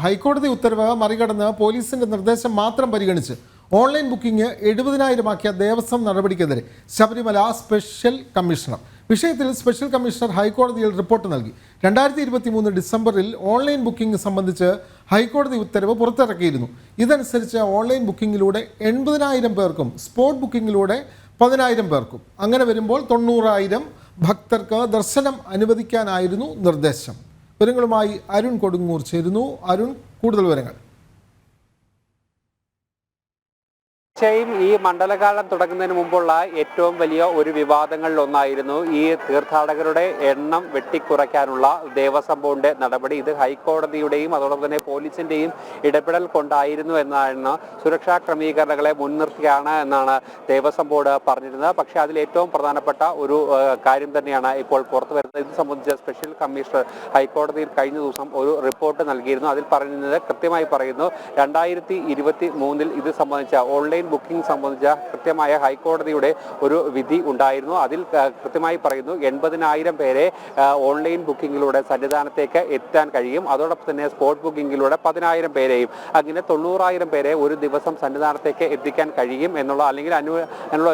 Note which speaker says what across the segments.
Speaker 1: ഹൈക്കോടതി ഉത്തരവ് മറികടന്ന് പോലീസിന്റെ നിർദ്ദേശം മാത്രം പരിഗണിച്ച് ഓൺലൈൻ ബുക്കിംഗ് 70,000 ദേവസ്വം നടപടിക്കെതിരെ ശബരിമല സ്പെഷ്യൽ കമ്മീഷണർ. വിഷയത്തിൽ സ്പെഷ്യൽ കമ്മീഷണർ ഹൈക്കോടതിയിൽ റിപ്പോർട്ട് നൽകി. 2023 ഡിസംബറിൽ ഓൺലൈൻ ബുക്കിംഗ് സംബന്ധിച്ച് ഹൈക്കോടതി ഉത്തരവ് പുറത്തിറക്കിയിരുന്നു. ഇതനുസരിച്ച് ഓൺലൈൻ ബുക്കിങ്ങിലൂടെ 80,000 പേർക്കും സ്പോട്ട് ബുക്കിങ്ങിലൂടെ 10,000 പേർക്കും, അങ്ങനെ വരുമ്പോൾ 90,000 ഭക്തർക്ക് ദർശനം അനുവദിക്കാനായിരുന്നു നിർദ്ദേശം. വിവരങ്ങളുമായി അരുൺ കൊടുങ്ങൂർ ചേരുന്നു. അരുൺ, കൂടുതൽ വിവരങ്ങൾ.
Speaker 2: തീർച്ചയായും ഈ മണ്ഡലകാലം തുടങ്ങുന്നതിന് മുമ്പുള്ള ഏറ്റവും വലിയ ഒരു വിവാദങ്ങളിലൊന്നായിരുന്നു ഈ തീർത്ഥാടകരുടെ എണ്ണം വെട്ടിക്കുറയ്ക്കാനുള്ള ദേവസ്വം ബോർഡിന്റെ നടപടി. ഇത് ഹൈക്കോടതിയുടെയും അതോടൊപ്പം തന്നെ പോലീസിന്റെയും ഇടപെടൽ കൊണ്ടായിരുന്നു എന്നാണ് സുരക്ഷാ ക്രമീകരണങ്ങളെ മുൻനിർത്തിയാണ് എന്നാണ് ദേവസ്വം ബോർഡ് പറഞ്ഞിരുന്നത്. പക്ഷേ അതിൽ ഏറ്റവും പ്രധാനപ്പെട്ട ഒരു കാര്യം തന്നെയാണ് ഇപ്പോൾ പുറത്തു വരുന്നത്. ഇത് സംബന്ധിച്ച് സ്പെഷ്യൽ കമ്മീഷണർ ഹൈക്കോടതിയിൽ കഴിഞ്ഞ ദിവസം ഒരു റിപ്പോർട്ട് നൽകിയിരുന്നു. അതിൽ പറയുന്നത് കൃത്യമായി പറയുന്നു, 2023 ഇത് സംബന്ധിച്ച ഓൺലൈൻ ബുക്കിംഗ് സംബന്ധിച്ച കൃത്യമായ ഹൈക്കോടതിയുടെ ഒരു വിധി ഉണ്ടായിരുന്നു. അതിൽ കൃത്യമായി പറയുന്നു 80,000 പേരെ ഓൺലൈൻ ബുക്കിങ്ങിലൂടെ സന്നിധാനത്തേക്ക് എത്താൻ കഴിയും. അതോടൊപ്പം തന്നെ സ്പോട്ട് ബുക്കിങ്ങിലൂടെ 10,000 പേരെയും, അങ്ങനെ 90,000 പേരെ ഒരു ദിവസം സന്നിധാനത്തേക്ക് എത്തിക്കാൻ കഴിയും എന്നുള്ള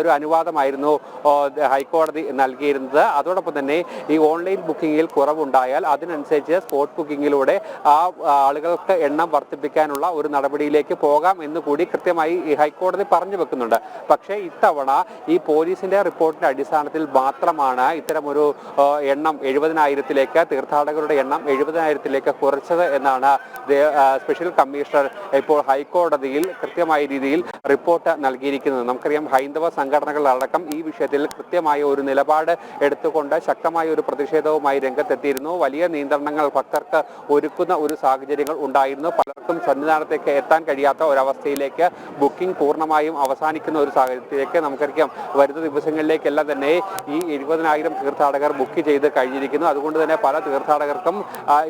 Speaker 2: ഒരു അനുവാദമായിരുന്നു ഹൈക്കോടതി നൽകിയിരുന്നത്. അതോടൊപ്പം തന്നെ ഈ ഓൺലൈൻ ബുക്കിങ്ങിൽ കുറവുണ്ടായാൽ അതിനനുസരിച്ച് സ്പോട്ട് ബുക്കിങ്ങിലൂടെ ആ ആളുകൾക്ക് എണ്ണം വർദ്ധിപ്പിക്കാനുള്ള ഒരു നടപടിയിലേക്ക് പോകാം എന്നുകൂടി കൃത്യമായി ഈ ഹൈക്കോടതി പറഞ്ഞു വെക്കുന്നുണ്ട്. പക്ഷേ ഇത്തവണ ഈ പോലീസിന്റെ റിപ്പോർട്ടിന്റെ അടിസ്ഥാനത്തിൽ മാത്രമാണ് ഇത്തരമൊരു എണ്ണം 70,000 തീർത്ഥാടകരുടെ എണ്ണം 70,000 കുറച്ചത് എന്നാണ് സ്പെഷ്യൽ കമ്മീഷണർ ഇപ്പോൾ ഹൈക്കോടതിയിൽ കൃത്യമായ രീതിയിൽ റിപ്പോർട്ട് നൽകിയിരിക്കുന്നത്. നമുക്കറിയാം, ഹൈന്ദവ സംഘടനകളടക്കം ഈ വിഷയത്തിൽ കൃത്യമായ ഒരു നിലപാട് എടുത്തുകൊണ്ട് ശക്തമായ ഒരു പ്രതിഷേധവുമായി രംഗത്തെത്തിയിരുന്നു. വലിയ നിയന്ത്രണങ്ങൾ ഭക്തർക്ക് ഒരുക്കുന്ന ഒരു സാഹചര്യങ്ങൾ ഉണ്ടായിരുന്നു. പലർക്കും സന്നിധാനത്തേക്ക് എത്താൻ കഴിയാത്ത ഒരവസ്ഥയിലേക്ക് ബുക്കിംഗ് പൂർണ്ണമായും അവസാനിക്കുന്ന ഒരു സാഹചര്യത്തിലേക്ക് നമുക്കറിയാം വരുന്ന ദിവസങ്ങളിലേക്കെല്ലാം തന്നെ ഈ 70,000 തീർത്ഥാടകർ ബുക്ക് ചെയ്ത് കഴിഞ്ഞിരിക്കുന്നു. അതുകൊണ്ട് തന്നെ പല തീർത്ഥാടകർക്കും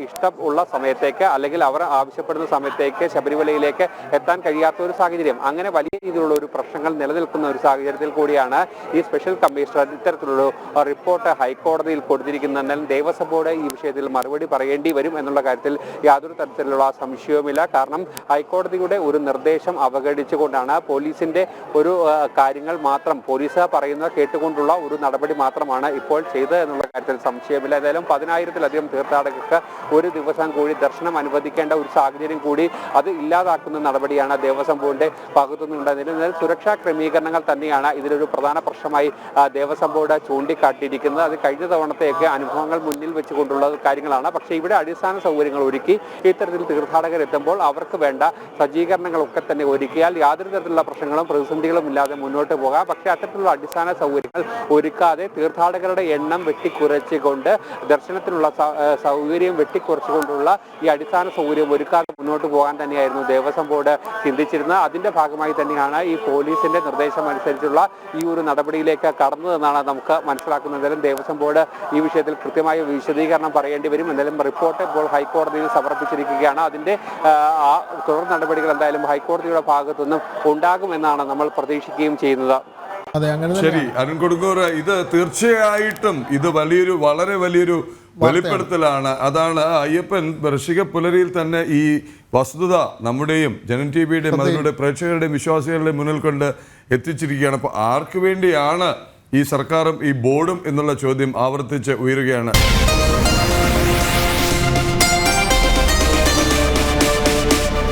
Speaker 2: ഇഷ്ടമുള്ള സമയത്തേക്ക് അല്ലെങ്കിൽ അവർ ആവശ്യപ്പെടുന്ന സമയത്തേക്ക് ശബരിമലയിലേക്ക് എത്താൻ കഴിയാത്ത ഒരു സാഹചര്യം, അങ്ങനെ വലിയ രീതിയിലുള്ള ഒരു പ്രശ്നങ്ങൾ നിലനിൽക്കുന്ന ഒരു സാഹചര്യത്തിൽ കൂടിയാണ് ഈ സ്പെഷ്യൽ കമ്മീഷണർ ഇത്തരത്തിലുള്ള റിപ്പോർട്ട് ഹൈക്കോടതിയിൽ കൊടുത്തിരിക്കുന്നതെന്നാൽ ദേവസ്വം ബോർഡ് ഈ വിഷയത്തിൽ മറുപടി പറയേണ്ടി വരും എന്നുള്ള കാര്യത്തിൽ യാതൊരു തരത്തിലുള്ള സംശയവുമില്ല. കാരണം ഹൈക്കോടതിയുടെ ഒരു നിർദ്ദേശം അവഗണിച്ചുകൊണ്ടാണ് പോലീസിന്റെ ഒരു കാര്യങ്ങൾ മാത്രം, പോലീസ് പറയുന്നത് കേട്ടുകൊണ്ടുള്ള ഒരു നടപടി മാത്രമാണ് ഇപ്പോൾ ചെയ്തത് എന്നുള്ള കാര്യത്തിൽ സംശയമില്ല. ഏതായാലും 10,000-ലധികം തീർത്ഥാടകർക്ക് ഒരു ദിവസം കൂടി ദർശനം അനുവദിക്കേണ്ട ഒരു സാഹചര്യം കൂടി അത് ഇല്ലാതാക്കുന്ന നടപടിയാണ് ദേവസ്വം ബോർഡിന്റെ ഭാഗത്തുനിന്നുണ്ടായിരുന്നത്. എന്നാൽ സുരക്ഷാ ക്രമീകരണങ്ങൾ തന്നെയാണ് ഇതിലൊരു പ്രധാന പ്രശ്നമായി ദേവസ്വം ബോർഡ് ചൂണ്ടിക്കാട്ടിയിരിക്കുന്നത്. അത് കഴിഞ്ഞ തവണത്തേക്ക് അനുഭവങ്ങൾ മുന്നിൽ വെച്ചുകൊണ്ടുള്ള കാര്യങ്ങളാണ്. പക്ഷേ ഇവിടെ അടിസ്ഥാന സൗകര്യങ്ങൾ ഒരുക്കി ഇത്തരത്തിൽ തീർത്ഥാടകർ എത്തുമ്പോൾ അവർക്ക് വേണ്ട സജ്ജീകരണങ്ങളൊക്കെ തന്നെ ഒരുക്കിയാൽ യാതൊരു തരത്തിലുള്ള പ്രശ്നങ്ങളും പ്രതിസന്ധികളും ഇല്ലാതെ മുന്നോട്ട് പോകാം. പക്ഷേ അത്തരത്തിലുള്ള അടിസ്ഥാന സൗകര്യങ്ങൾ ഒരുക്കാതെ തീർത്ഥാടകരുടെ എണ്ണം വെട്ടിക്കുറച്ചുകൊണ്ട് ദർശനത്തിനുള്ള സൗകര്യം വെട്ടിക്കുറച്ചുകൊണ്ടുള്ള ഈ അടിസ്ഥാന സൗകര്യം ഒരുക്കാതെ മുന്നോട്ട് പോകാൻ തന്നെയായിരുന്നു ദേവസ്വം ബോർഡ് ചിന്തിച്ചിരുന്നത്. അതിന്റെ ഭാഗമായി തന്നെയാണ് ഈ പോലീസിന്റെ നിർദ്ദേശം അനുസരിച്ചുള്ള ഈ ഒരു നടപടിയിലേക്ക് കടന്നതെന്നാണ് നമുക്ക് മനസ്സിലാക്കുന്നത്. എന്തായാലും ദേവസ്വം ബോർഡ് ഈ വിഷയത്തിൽ കൃത്യമായ വിശദീകരണം പറയേണ്ടി വരും. എന്തായാലും റിപ്പോർട്ട് ഇപ്പോൾ ഹൈക്കോടതിയിൽ സമർപ്പിച്ചിരിക്കുകയാണ്. അതിന്റെ തുടർ നടപടികൾ എന്തായാലും ഹൈക്കോടതിയുടെ ഭാഗത്തുനിന്നും ഉണ്ടാകുമെന്നാണ് നമ്മൾ പ്രതീക്ഷിക്കുകയും ചെയ്യുന്നത്.
Speaker 3: ശരി, അരുൺ കൊടുങ്ങൂർ, ഇത് തീർച്ചയായിട്ടും ഇത് വളരെ വലിയൊരു വെളിപ്പെടുത്തലാണ്. അതാണ് അയ്യപ്പൻ വൃശ്ചിക പുലരിയിൽ തന്നെ ഈ വസ്തുത നമ്മുടെയും ജനൻ ടിവിയുടെയും അതിലൂടെ പ്രേക്ഷകരുടെയും വിശ്വാസികളുടെയും മുന്നിൽ കൊണ്ട് എത്തിച്ചിരിക്കുകയാണ്. അപ്പോൾ ആർക്ക് വേണ്ടിയാണ് ഈ സർക്കാരും ഈ ബോർഡും എന്നുള്ള ചോദ്യം ആവർത്തിച്ച് ഉയരുകയാണ്.